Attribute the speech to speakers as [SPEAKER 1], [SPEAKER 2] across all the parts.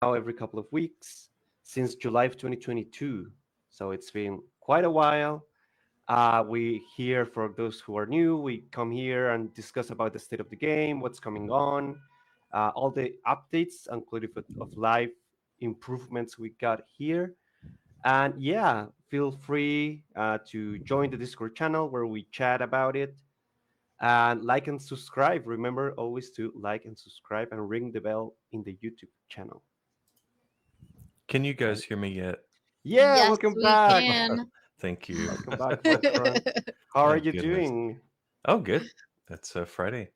[SPEAKER 1] every couple of weeks since July of 2022. So it's been quite a while. We here for those who are new. We come here and discuss about the state of the game, what's coming on, all the updates, including of live improvements we got here. And yeah, feel free to join the Discord channel where we chat about it. And like and subscribe. Remember always to like and subscribe and ring the bell in the YouTube channel.
[SPEAKER 2] Can you
[SPEAKER 1] Right?
[SPEAKER 2] guys hear me yet?
[SPEAKER 1] Yeah,
[SPEAKER 3] Yes,
[SPEAKER 1] welcome
[SPEAKER 3] we
[SPEAKER 1] back.
[SPEAKER 3] can.
[SPEAKER 2] Thank you.
[SPEAKER 1] Welcome back, my friend. How are
[SPEAKER 2] Oh,
[SPEAKER 1] you
[SPEAKER 2] goodness.
[SPEAKER 1] doing?
[SPEAKER 2] Oh, good. That's Friday.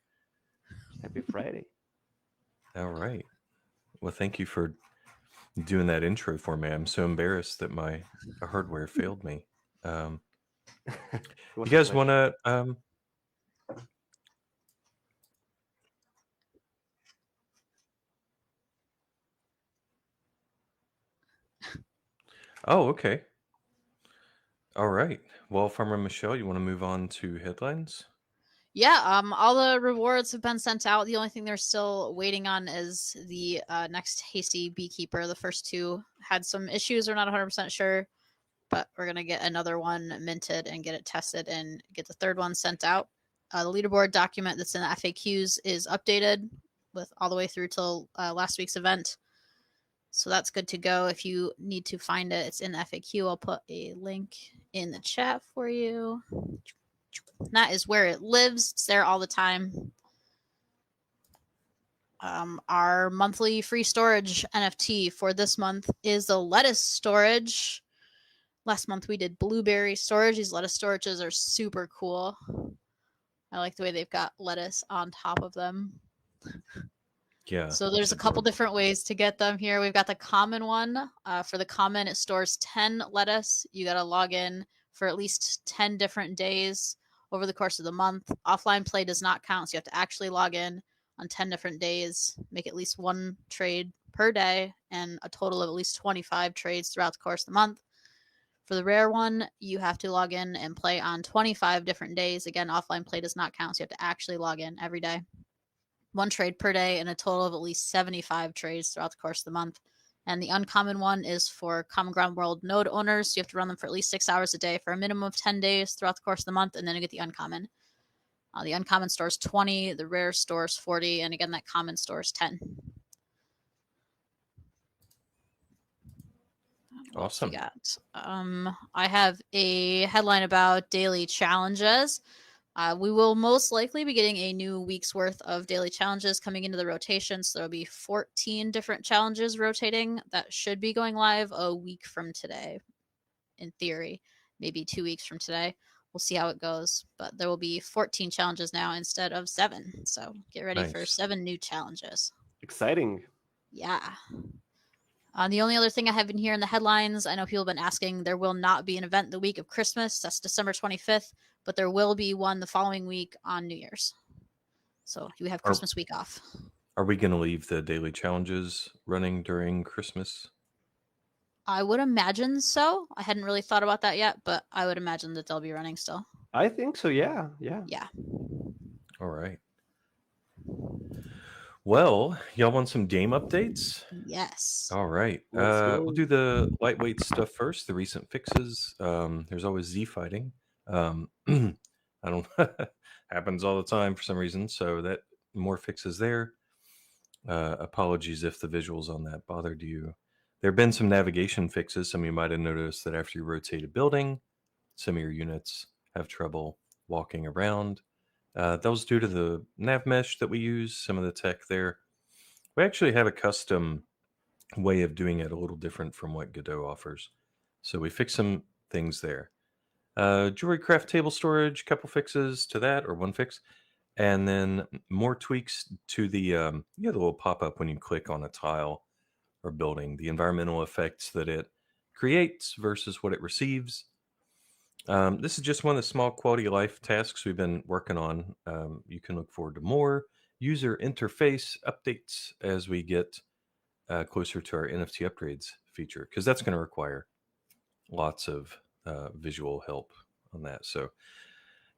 [SPEAKER 1] Happy Friday.
[SPEAKER 2] All right. Well, thank you for doing that intro for me. I'm so embarrassed that my hardware failed me. Um,
[SPEAKER 1] It
[SPEAKER 2] you
[SPEAKER 1] was a
[SPEAKER 2] guys want
[SPEAKER 1] pleasure.
[SPEAKER 2] to? Oh, okay. All right. Well, Farmer Michelle, you want to move on to headlines?
[SPEAKER 3] Yeah, all the rewards have been sent out. The only thing they're still waiting on is the next hasty beekeeper. The first two had some issues. We're not 100% sure, but we're gonna get another one minted and get it tested and get the third one sent out. The leaderboard document that's in the FAQs is updated with all the way through till last week's event. So that's good to go. If you need to find it, it's in the FAQ. I'll put a link in the chat for you. That is where it lives. It's there all the time. Our monthly free storage NFT for this month is the lettuce storage. Last month we did blueberry storage. These lettuce storages are super cool. I like the way they've got lettuce on top of them.
[SPEAKER 2] Yeah.
[SPEAKER 3] So there's a couple different ways to get them here. We've got the common one. For the common, it stores 10 lettuce. You got to log in for at least 10 different days over the course of the month. Offline play does not count, so you have to actually log in on 10 different days, make at least one trade per day, and a total of at least 25 trades throughout the course of the month. For the rare one, you have to log in and play on 25 different days. Again, offline play does not count, so you have to actually log in every day. One trade per day and a total of at least 75 trades throughout the course of the month. And the uncommon one is for Common Ground World node owners. You have to run them for at least 6 hours a day for a minimum of 10 days throughout the course of the month, and then you get the uncommon. The uncommon stores 20, the rare stores 40, and again, that common stores 10. What else we
[SPEAKER 2] Awesome.
[SPEAKER 3] got? I have a headline about daily challenges. We will most likely be getting a new week's worth of daily challenges coming into the rotation. So there'll be 14 different challenges rotating that should be going live a week from today, in theory, maybe 2 weeks from today. We'll see how it goes. But there will be 14 challenges now instead of 7. So get ready for
[SPEAKER 2] Nice.
[SPEAKER 3] 7 new challenges.
[SPEAKER 1] Exciting.
[SPEAKER 3] Yeah. The only other thing I have in here in the headlines, I know people have been asking, there will not be an event the week of Christmas. That's December 25th, but there will be one the following week on New Year's. So you have Christmas week off.
[SPEAKER 2] Are we going to leave the daily challenges running during Christmas?
[SPEAKER 3] I would imagine so. I hadn't really thought about that yet, but I would imagine that they'll be running still.
[SPEAKER 1] I think so. Yeah. Yeah.
[SPEAKER 3] Yeah.
[SPEAKER 2] All right. Well, y'all want some game updates?
[SPEAKER 3] Yes.
[SPEAKER 2] All right.
[SPEAKER 1] Let's go.
[SPEAKER 2] We'll do the lightweight stuff first, the recent fixes. There's always Z fighting. I don't happens all the time for some reason. So that more fixes there. Apologies if the visuals on that bothered you. There have been some navigation fixes. Some of you might have noticed that after you rotate a building, some of your units have trouble walking around. That was due to the nav mesh that we use, some of the tech there. We actually have a custom way of doing it a little different from what Godot offers. So we fixed some things there. Jewelry craft table storage, couple fixes to that, or one fix. And then more tweaks to the the little pop-up when you click on a tile or building, the environmental effects that it creates versus what it receives. This is just one of the small quality of life tasks we've been working on. You can look forward to more user interface updates as we get closer to our NFT upgrades feature, because that's going to require lots of visual help on that. So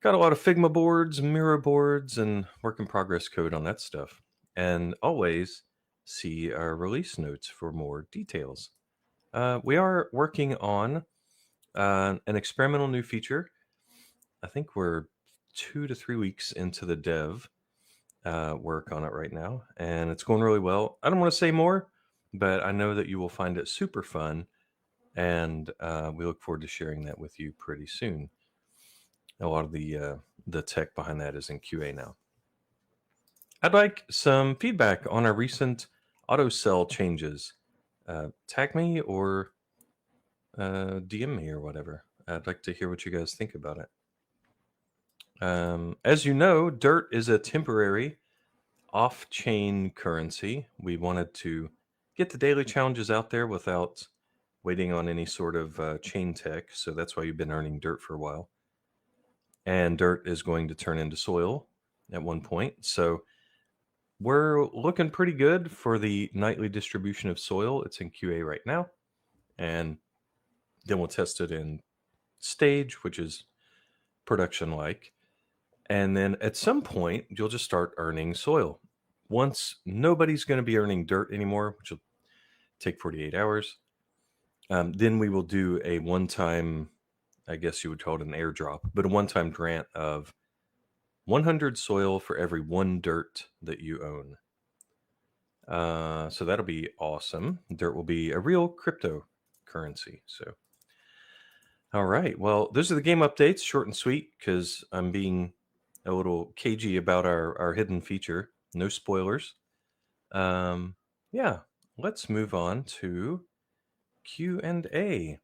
[SPEAKER 2] got a lot of Figma boards, mirror boards, and work in progress code on that stuff. And always, see our release notes for more details. We are working on an experimental new feature. I think we're 2 to 3 weeks into the dev work on it right now, and it's going really well. I don't want to say more, but I know that you will find it super fun, and we look forward to sharing that with you pretty soon. A lot of the tech behind that is in QA now. I'd like some feedback on our recent auto sell changes. Tag me or DM me or whatever. I'd like to hear what you guys think about it. As you know, Dirt is a temporary off-chain currency. We wanted to get the daily challenges out there without waiting on any sort of chain tech, so that's why you've been earning Dirt for a while. And Dirt is going to turn into soil at one point, so we're looking pretty good for the nightly distribution of soil. It's in QA right now, and then we'll test it in stage, which is production-like. And then at some point, you'll just start earning soil. Once nobody's going to be earning dirt anymore, which will take 48 hours, then we will do a one-time, I guess you would call it an airdrop, but a one-time grant of 100 soil for every 1 dirt that you own. So that'll be awesome. Dirt will be a real cryptocurrency. So, all right. Well, those are the game updates, short and sweet, because I'm being a little cagey about our hidden feature. No spoilers. Yeah, let's move on to Q&A.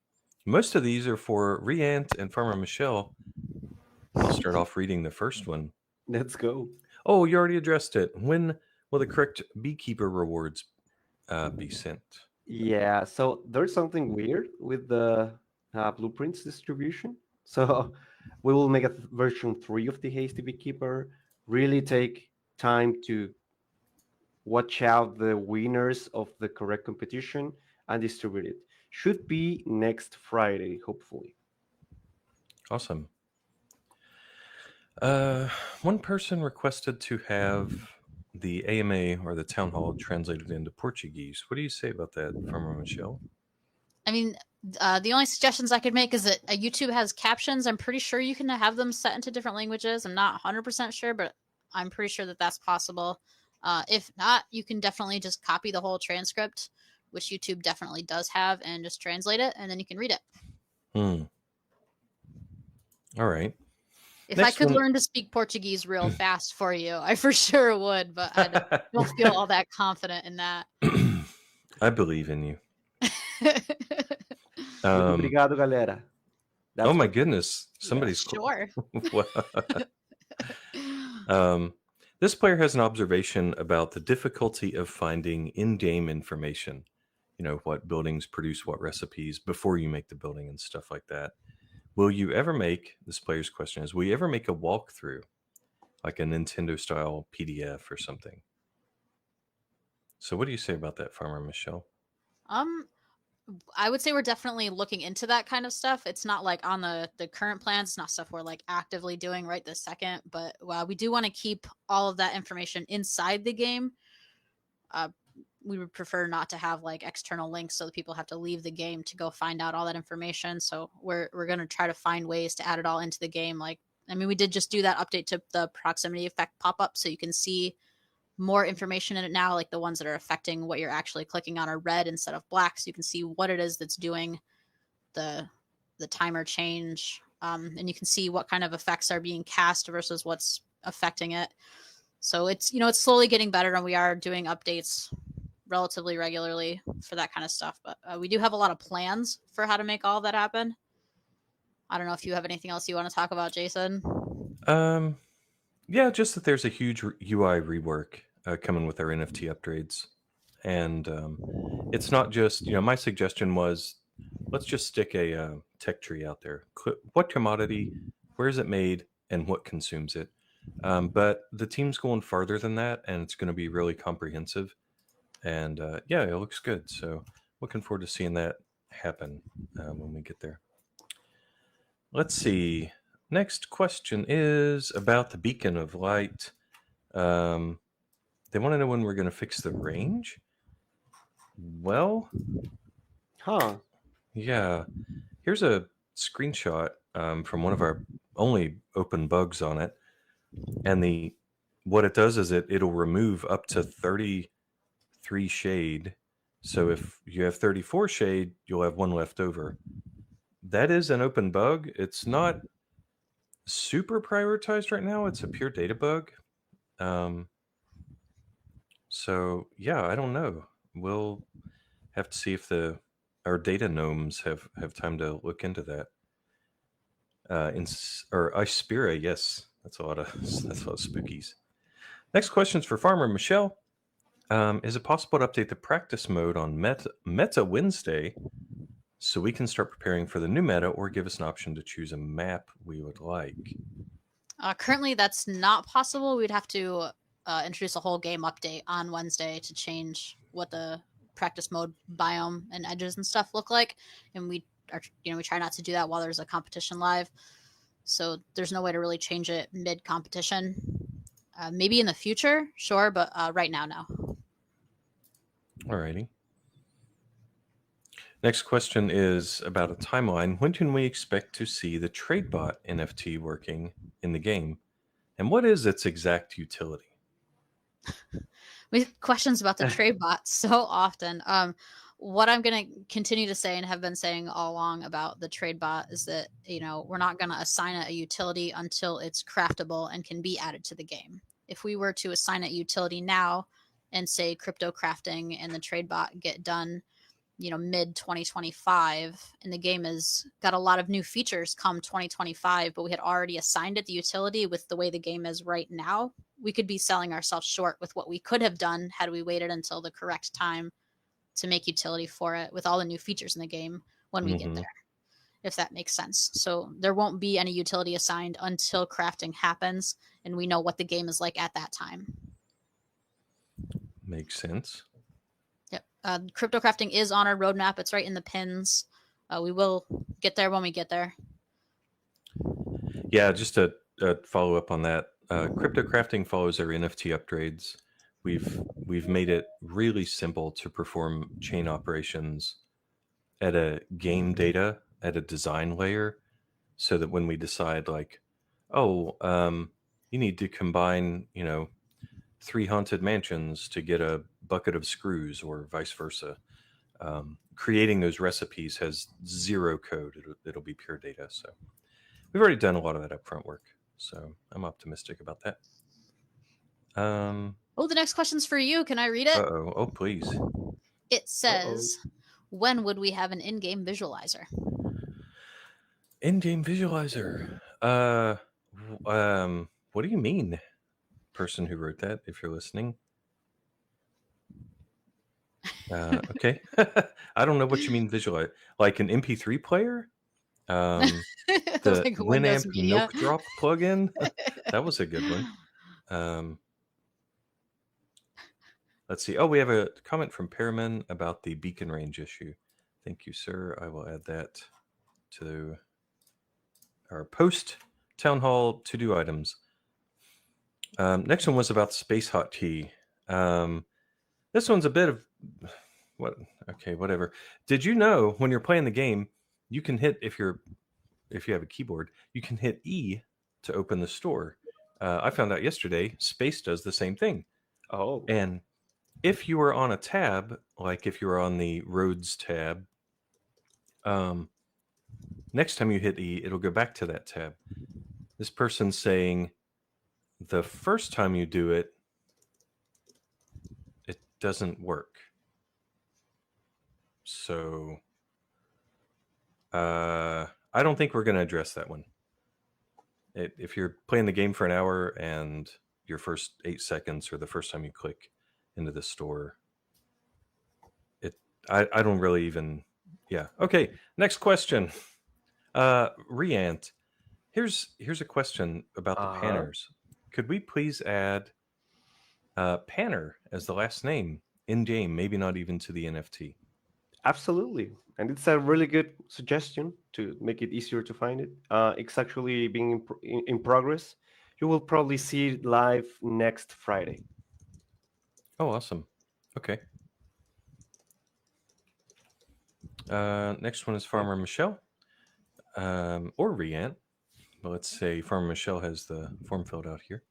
[SPEAKER 2] Most of these are for Riant and Farmer Michelle. I'll start off reading the first one.
[SPEAKER 1] Let's go.
[SPEAKER 2] Oh, you already addressed it. When will the correct beekeeper rewards be sent?
[SPEAKER 1] Yeah, so there's something weird with the blueprints distribution. So we will make a version 3 of the Hasty Beekeeper, really take time to watch out the winners of the correct competition and distribute it. Should be next Friday, hopefully.
[SPEAKER 2] Awesome. One person requested to have the AMA or the town hall translated into Portuguese. What do you say about that, Farmer Michelle?
[SPEAKER 3] I mean, the only suggestions I could make is that YouTube has captions. I'm pretty sure you can have them set into different languages. I'm not 100% sure, but I'm pretty sure that that's possible. If not, you can definitely just copy the whole transcript, which YouTube definitely does have, and just translate it, and then you can read it.
[SPEAKER 2] All right.
[SPEAKER 3] If I could learn to speak Portuguese real fast for you, I for sure would, but I don't feel all that confident in that.
[SPEAKER 2] I believe in you.
[SPEAKER 1] Obrigado, galera.
[SPEAKER 2] Oh my goodness. Somebody's
[SPEAKER 3] sure.
[SPEAKER 2] This player has an observation about the difficulty of finding in-game information. You know, what buildings produce what recipes before you make the building and stuff like that. Will you ever make, this player's question is, will you ever make a walkthrough, like a Nintendo-style PDF or something? So what do you say about that, Farmer Michelle?
[SPEAKER 3] I would say we're definitely looking into that kind of stuff. It's not like on the current plans. It's not stuff we're like actively doing right this second, but we do want to keep all of that information inside the game. We would prefer not to have like external links so that people have to leave the game to go find out all that information. So we're going to try to find ways to add it all into the game. Like, I mean, we did just do that update to the proximity effect pop-up, so you can see more information in it now, like the ones that are affecting what you're actually clicking on are red instead of black, so you can see what it is that's doing the timer change, and you can see what kind of effects are being cast versus what's affecting it. So it's, you know, it's slowly getting better, and we are doing updates relatively regularly for that kind of stuff, but we do have a lot of plans for how to make all of that happen. I don't know if you have anything else you want to talk about, Jason.
[SPEAKER 2] Yeah, just that there's a huge UI rework coming with our NFT upgrades, and it's not just, you know, my suggestion was let's just stick a tech tree out there. What commodity, where is it made, and what consumes it? But the team's going farther than that, and it's going to be really comprehensive. And yeah, it looks good. So looking forward to seeing that happen when we get there. Let's see. Next question is about the beacon of light. They want to know when we're going to fix the range. Well,
[SPEAKER 1] Huh.
[SPEAKER 2] yeah. Here's a screenshot from one of our only open bugs on it, and the what it does is it'll remove up to 33 shade. So if you have 34 shade, you'll have one left over. That is an open bug. It's not super prioritized right now. It's a pure data bug. Um, so yeah, I don't know. We'll have to see if our data gnomes have time to look into that. Or Ispira, yes, that's a lot of spookies. Next question's for Farmer Michelle. Is it possible to update the practice mode on Meta Wednesday so we can start preparing for the new meta, or give us an option to choose a map we would like?
[SPEAKER 3] Currently, that's not possible. We'd have to introduce a whole game update on Wednesday to change what the practice mode biome and edges and stuff look like. And we try not to do that while there's a competition live. So there's no way to really change it mid competition. Maybe in the future, sure, but right now, no.
[SPEAKER 2] Alrighty. Next question is about a timeline. When can we expect to see the TradeBot NFT working in the game? And what is its exact utility?
[SPEAKER 3] We have questions about the trade bot so often. What I'm going to continue to say and have been saying all along about the trade bot is that, we're not going to assign it a utility until it's craftable and can be added to the game. If we were to assign it utility now and say crypto crafting and the trade bot get done, mid 2025, and the game has got a lot of new features come 2025, but we had already assigned it the utility with the way the game is right now, we could be selling ourselves short with what we could have done had we waited until the correct time to make utility for it with all the new features in the game when we get there, if that makes sense. So there won't be any utility assigned until crafting happens and we know what the game is like at that time.
[SPEAKER 2] Makes sense.
[SPEAKER 3] Yep. Crypto crafting is on our roadmap. It's right in the pins. We will get there when we get there.
[SPEAKER 2] Yeah, just to follow up on that, crypto crafting follows our NFT upgrades. We've made it really simple to perform chain operations at a game data at a design layer, so that when we decide like, oh, you need to combine, 3 haunted mansions to get a bucket of screws, or vice versa. Creating those recipes has zero code. It'll be pure data. So we've already done a lot of that upfront work. So I'm optimistic about that.
[SPEAKER 3] Oh, the next question's for you. Can I read it?
[SPEAKER 2] Uh-oh. Oh, please.
[SPEAKER 3] It says, when would we have an in-game visualizer?
[SPEAKER 2] In-game visualizer. What do you mean, person who wrote that, if you're listening? Okay. I don't know what you mean visualize. Like an MP3 player? The
[SPEAKER 3] like
[SPEAKER 2] Winamp Milk Drop plugin? That was a good one. Let's see. Oh, we have a comment from Pearman about the beacon range issue. Thank you, sir. I will add that to our post town hall to-do items. Next one was about the space hotkey. This one's a bit of what? Okay, whatever. Did you know when you're playing the game, you can hit if you have a keyboard, you can hit E to open the store. I found out yesterday, space does the same thing.
[SPEAKER 1] Oh.
[SPEAKER 2] And if you are on a tab, like if you're on the roads tab, next time you hit E, it'll go back to that tab. This person's saying the first time you do it, it doesn't work. So I don't think we're going to address that one. If you're playing the game for an hour and your first 8 seconds or the first time you click into the store, I don't really even. Yeah. Okay. Next question. Riant. Here's a question about the Panners. Could we please add Panner as the last name in game? Maybe not even to the NFT.
[SPEAKER 1] Absolutely. And it's a really good suggestion to make it easier to find it. It's actually being in progress. You will probably see it live next Friday.
[SPEAKER 2] Oh, awesome. Okay. Next one is Farmer Michelle, or Riant. But let's say Farmer Michelle has the form filled out here.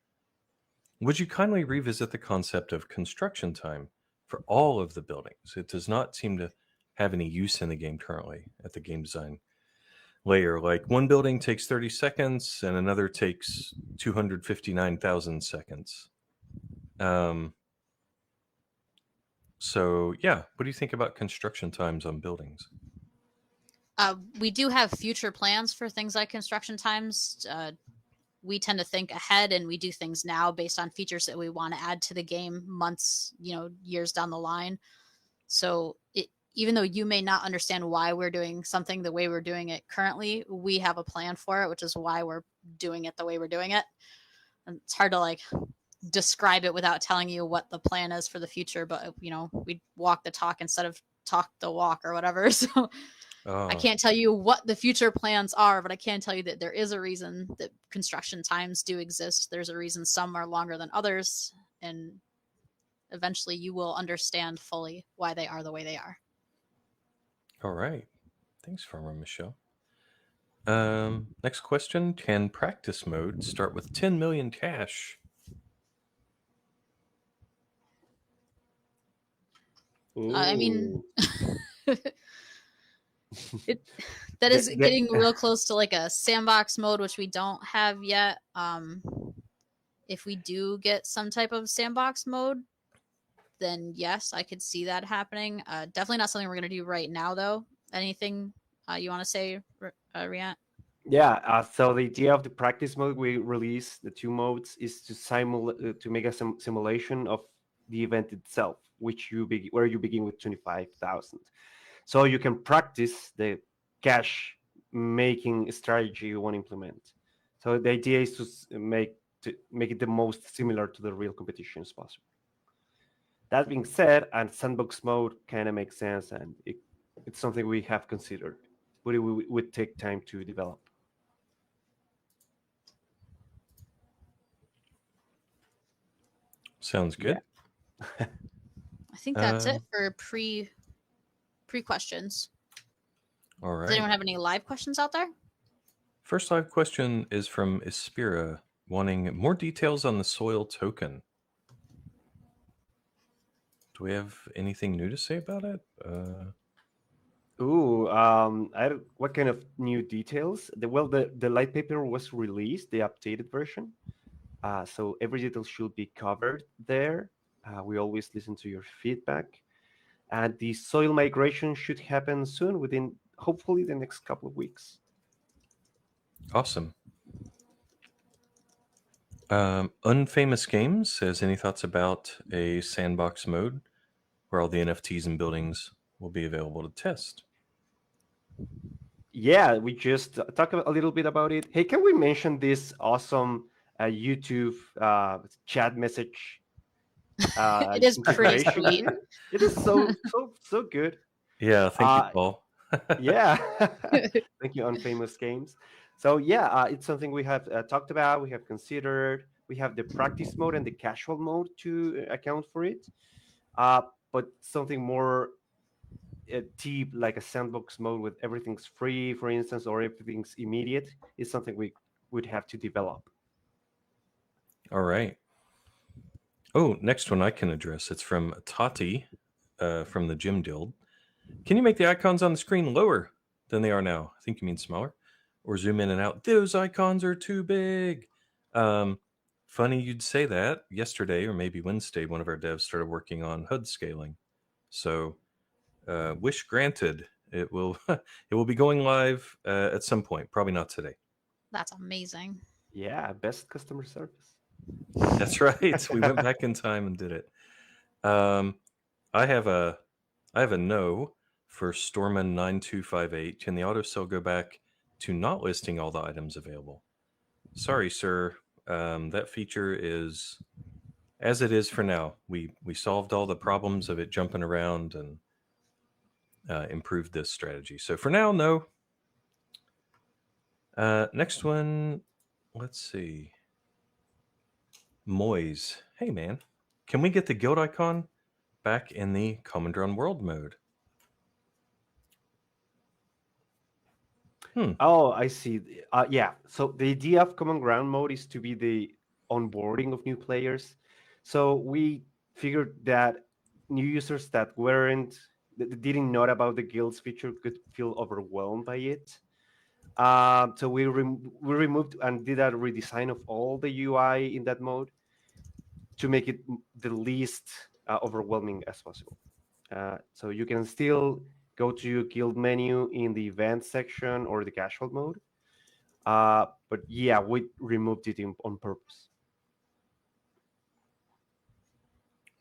[SPEAKER 2] Would you kindly revisit the concept of construction time for all of the buildings? It does not seem to have any use in the game currently at the game design layer. Like one building takes 30 seconds and another takes 259,000 seconds. So, yeah, what do you think about construction times on buildings?
[SPEAKER 3] We do have future plans for things like construction times. We tend to think ahead and we do things now based on features that we want to add to the game months, years down the line. So even though you may not understand why we're doing something the way we're doing it currently, we have a plan for it, which is why we're doing it the way we're doing it. And it's hard to describe it without telling you what the plan is for the future, but we walk the talk instead of talk the walk or whatever. So I can't tell you what the future plans are, but I can tell you that there is a reason that construction times do exist. There's a reason some are longer than others, and eventually you will understand fully why they are the way they are.
[SPEAKER 2] All right. Thanks, Farmer Michelle. Next question. Can practice mode start with 10 million cash?
[SPEAKER 3] I mean,
[SPEAKER 1] Ooh.
[SPEAKER 3] that is
[SPEAKER 1] The-
[SPEAKER 3] getting real close to a sandbox mode, which we don't have yet. If we do get some type of sandbox mode, then yes, I could see that happening. Definitely not something we're going to do right now, though. Anything you want to say, Riant?
[SPEAKER 1] Yeah, so the idea of the practice mode we release, the two modes, is to make a simulation of the event itself, where you begin with 25,000. So you can practice the cash making strategy you want to implement. So the idea is to make it the most similar to the real competition as possible. That being said, and sandbox mode kind of makes sense, and it's something we have considered, but it would take time to develop.
[SPEAKER 2] Sounds good.
[SPEAKER 1] Yeah.
[SPEAKER 3] I think that's it for pre questions.
[SPEAKER 2] All right.
[SPEAKER 3] Does anyone have any live questions out there?
[SPEAKER 2] First live question is from Ispira, wanting more details on the soil token. Do we have anything new to say about it?
[SPEAKER 1] What kind of new details? The light paper was released, the updated version. So every detail should be covered there. We always listen to your feedback. And the soil migration should happen soon, within hopefully the next couple of weeks.
[SPEAKER 2] Awesome. Unfamous Games says, any thoughts about a sandbox mode where all the NFTs and buildings will be available to test?
[SPEAKER 1] Yeah, we just talked a little bit about it. Hey, can we mention this awesome YouTube chat message?
[SPEAKER 3] It is pretty sweet.
[SPEAKER 1] It is so good.
[SPEAKER 2] Yeah, thank you, Paul.
[SPEAKER 1] Yeah, thank you, Unfamous Games. So yeah, it's something we have talked about. We have considered. We have the practice mode and the casual mode to account for it. But something more deep, like a sandbox mode with everything's free, for instance, or everything's immediate, is something we would have to develop.
[SPEAKER 2] All right. Oh, next one I can address. It's from Tati from the Gym Guild. Can you make the icons on the screen lower than they are now? I think you mean smaller. Or zoom in and out. Those icons are too big. Funny you'd say that. Yesterday, or maybe Wednesday, one of our devs started working on HUD scaling. So, wish granted. It will it will be going live at some point. Probably not today.
[SPEAKER 3] That's amazing.
[SPEAKER 1] Yeah, best customer service.
[SPEAKER 2] That's right. We went back in time and did it. I have a no for Storman 9258. Can the autosell go back to not listing all the items available? Sorry, sir. That feature is as it is for now. We solved all the problems of it jumping around and improved this strategy. So for now, no. Next one, let's see. Moise. Hey, man. Can we get the guild icon back in the Common Drone World mode? Hmm.
[SPEAKER 1] Oh, I see. Yeah. So the idea of common ground mode is to be the onboarding of new players. So we figured that new users that didn't know about the guilds feature could feel overwhelmed by it. So we removed and did a redesign of all the UI in that mode to make it the least overwhelming as possible. So you can still go to your guild menu in the event section or the casual mode. But yeah, we removed it on purpose.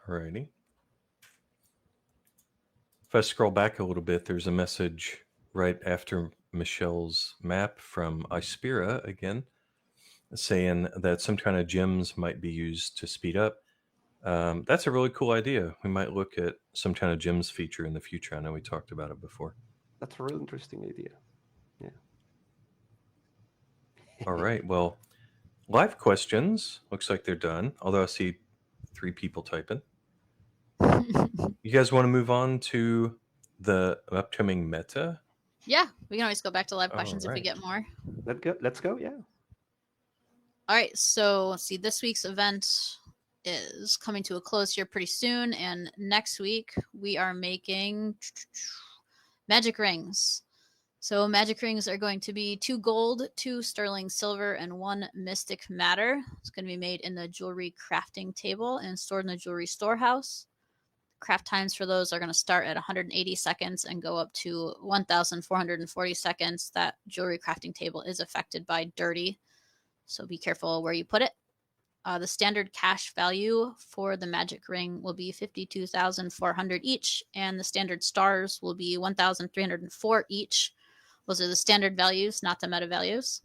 [SPEAKER 2] Alrighty. If I scroll back a little bit, there's a message right after Michelle's map from Ispira again, saying that some kind of gems might be used to speed up. That's a really cool idea. We might look at some kind of gems feature in the future. I know we talked about it before.
[SPEAKER 1] That's a really interesting idea. Yeah.
[SPEAKER 2] All right. Well, live questions looks like they're done. Although I see 3 people typing. You guys want to move on to the upcoming meta?
[SPEAKER 3] Yeah, we can always go back to live
[SPEAKER 2] All
[SPEAKER 3] questions if we
[SPEAKER 2] right.
[SPEAKER 3] get more.
[SPEAKER 1] Let's go. Yeah.
[SPEAKER 3] All right, so let's see. This week's event is coming to a close here pretty soon, and next week we are making magic rings. So magic rings are going to be 2 gold, 2 sterling silver, and 1 mystic matter. It's going to be made in the jewelry crafting table and stored in the jewelry storehouse. Craft times for those are going to start at 180 seconds and go up to 1,440 seconds. That jewelry crafting table is affected by dirty, so be careful where you put it. The standard cash value for the magic ring will be 52,400 each, and the standard stars will be 1,304 each. Those are the standard values, not the meta values.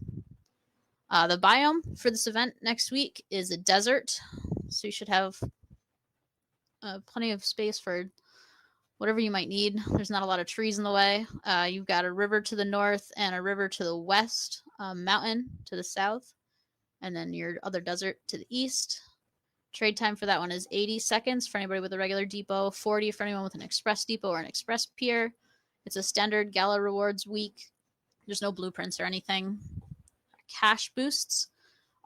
[SPEAKER 3] The biome for this event next week is a desert, so you should have plenty of space for whatever you might need. There's not a lot of trees in the way. You've got a river to the north and a river to the west, a mountain to the south, and then your other desert to the east. Trade time for that one is 80 seconds for anybody with a regular depot, 40 for anyone with an express depot or an express pier. It's a standard Gala rewards week. There's no blueprints or anything. Cash boosts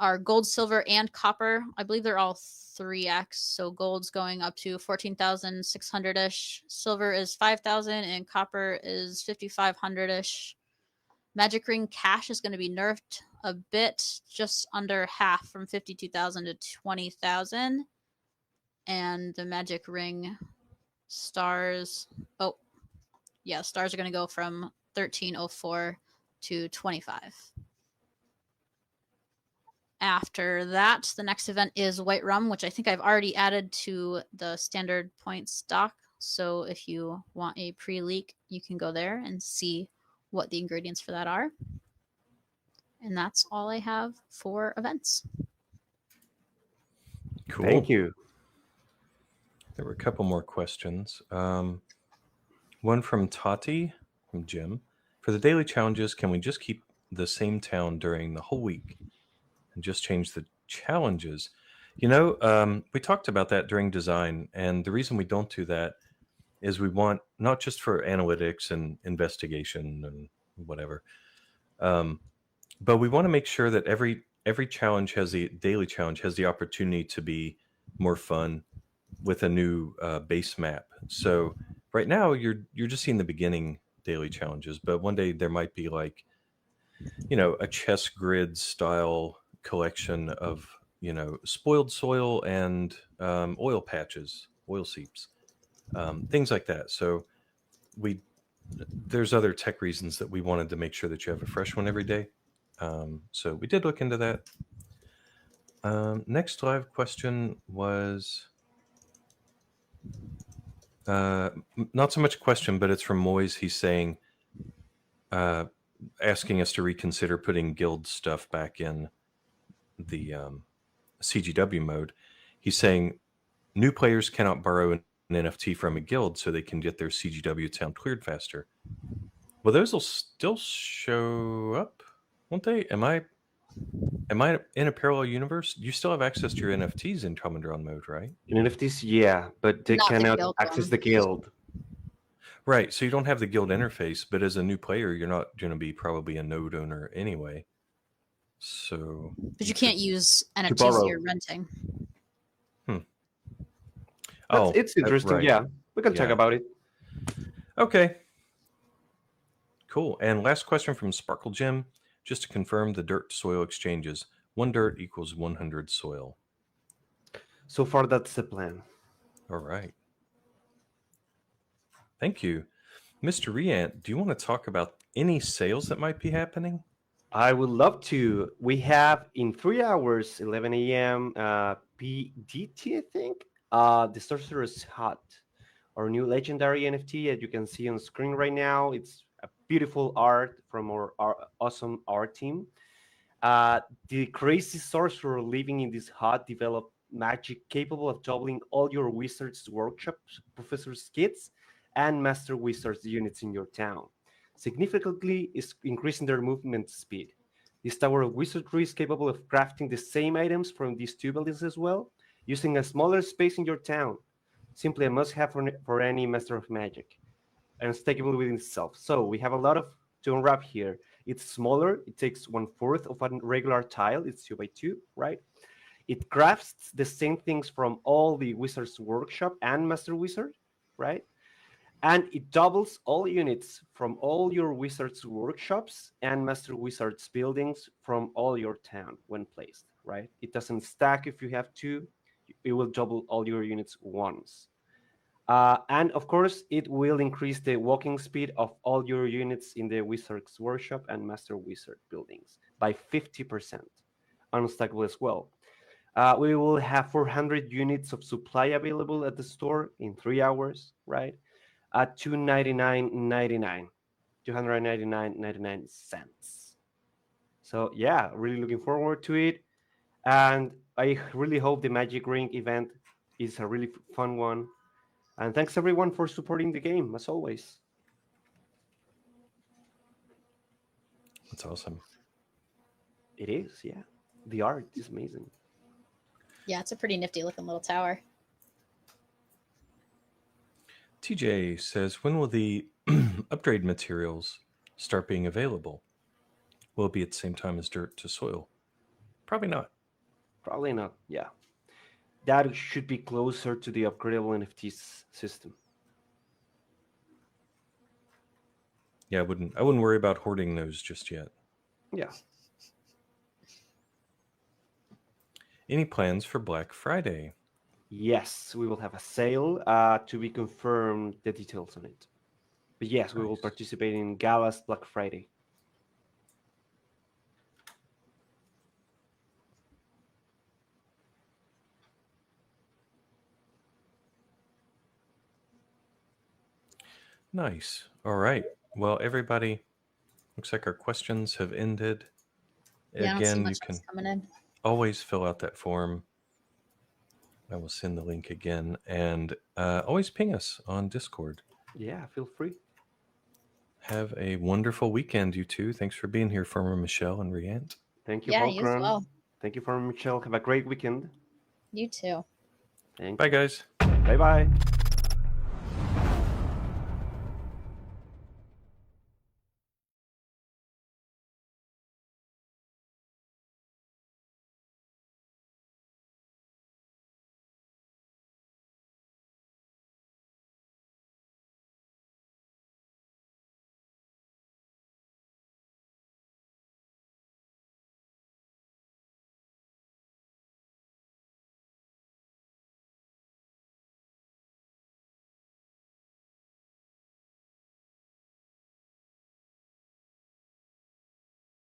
[SPEAKER 3] are gold, silver, and copper. I believe they're all 3x. So gold's going up to 14,600-ish. Silver is 5,000 and copper is 5,500-ish. Magic ring cash is going to be nerfed a bit, just under half, from 52,000 to 20,000. And the magic ring stars, stars are going to go from 1304 to 25. After that, the next event is White Rum, which I think I've already added to the standard points stock. So if you want a pre-leak, you can go there and see what the ingredients for that are. And that's all I have for events.
[SPEAKER 2] Cool.
[SPEAKER 1] Thank you.
[SPEAKER 2] There were a couple more questions. One from Tati, from Jim. For the daily challenges, can we just keep the same town during the whole week and just change the challenges? We talked about that during design, and the reason we don't do that is we want, not just for analytics and investigation and whatever, but we want to make sure that every challenge daily challenge has the opportunity to be more fun with a new base map. So right now you're just seeing the beginning daily challenges, but one day there might be like, a chess grid style collection of, spoiled soil and oil patches, oil seeps, things like that. So there's other tech reasons that we wanted to make sure that you have a fresh one every day. So we did look into that. Next live question was not so much a question, but it's from Moyes. He's saying, asking us to reconsider putting guild stuff back in the CGW mode. He's saying new players cannot borrow an NFT from a guild so they can get their CGW town cleared faster. Well, those will still show up, won't they? Am I in a parallel universe? You still have access to your NFTs in Common Drawn mode, right?
[SPEAKER 1] In NFTs, yeah, but they
[SPEAKER 3] Not the
[SPEAKER 1] cannot
[SPEAKER 3] guild
[SPEAKER 1] access
[SPEAKER 3] one.
[SPEAKER 1] the guild.
[SPEAKER 2] Right. So you don't have the guild interface, but as a new player, you're not going to be probably a node owner anyway. So,
[SPEAKER 3] But you can't use NFTs that
[SPEAKER 1] borrow.
[SPEAKER 3] you're renting.
[SPEAKER 1] It's interesting.
[SPEAKER 2] right.
[SPEAKER 1] Yeah, we can talk
[SPEAKER 2] Yeah.
[SPEAKER 1] about it.
[SPEAKER 2] Okay. Cool. And last question from Sparkle Jim, just to confirm the dirt to soil exchanges. 1 dirt equals 100 soil.
[SPEAKER 1] So far, that's the plan.
[SPEAKER 2] All right. Thank you. Mr. Riant, do you want to talk about any sales that might be happening?
[SPEAKER 1] I would love to. We have in 3 hours, 11 a.m. PDT, I think. The Sorcerer's Hut, our new legendary NFT that you can see on screen right now. It's a beautiful art from our awesome art team. The crazy sorcerer living in this hut developed magic capable of doubling all your wizards' workshops, professors' kits, and master wizards units in your town, significantly is increasing their movement speed. This tower of wizardry is capable of crafting the same items from these two buildings as well, using a smaller space in your town. Simply a must-have for any master of magic, and stackable within itself. So we have a lot of to unwrap here. It's smaller. It takes 1/4 of a regular tile. It's 2x2, right? It crafts the same things from all the Wizard's Workshop and Master Wizard, right? And it doubles all units from all your Wizard's Workshops and Master Wizard's buildings from all your town when placed, right? It doesn't stack if you have two. It will double all your units once. And of course, it will increase the walking speed of all your units in the Wizard's Workshop and Master Wizard buildings by 50%. Unstackable as well. We will have 400 units of supply available at the store in 3 hours, right? At $299.99, 299.99 cents. So yeah, really looking forward to it. And I really hope the Magic Ring event is a really fun one. And thanks everyone for supporting the game, as always.
[SPEAKER 2] That's awesome.
[SPEAKER 1] It is, yeah. The art is amazing.
[SPEAKER 3] Yeah, it's a pretty nifty looking little tower.
[SPEAKER 2] TJ says, when will the upgrade materials start being available? Will it be at the same time as dirt to soil? Probably not.
[SPEAKER 1] Probably not, yeah. That should be closer to the upgradable NFTs system.
[SPEAKER 2] Yeah, I wouldn't worry about hoarding those just yet.
[SPEAKER 1] Yeah.
[SPEAKER 2] Any plans for Black Friday?
[SPEAKER 1] Yes, we will have a sale to be confirmed the details on it. But yes, we will
[SPEAKER 2] Nice.
[SPEAKER 1] participate in Gala's Black Friday.
[SPEAKER 2] Nice. All right. Well, everybody, looks like our questions have ended.
[SPEAKER 3] Yeah, I don't see
[SPEAKER 2] Again,
[SPEAKER 3] much
[SPEAKER 2] you can
[SPEAKER 3] else coming in.
[SPEAKER 2] always fill out that form. I will send the link again, and always ping us on Discord.
[SPEAKER 1] Yeah, feel free.
[SPEAKER 2] Have a wonderful weekend, you two. Thanks for being here, Farmer Michelle and Riant.
[SPEAKER 1] Thank you,
[SPEAKER 3] Yeah, you as
[SPEAKER 1] Volkran.
[SPEAKER 3] well.
[SPEAKER 1] Thank you, Farmer Michelle. Have a great weekend.
[SPEAKER 3] You too.
[SPEAKER 1] Thank
[SPEAKER 2] Bye,
[SPEAKER 1] you.
[SPEAKER 2] guys.
[SPEAKER 1] Bye-bye.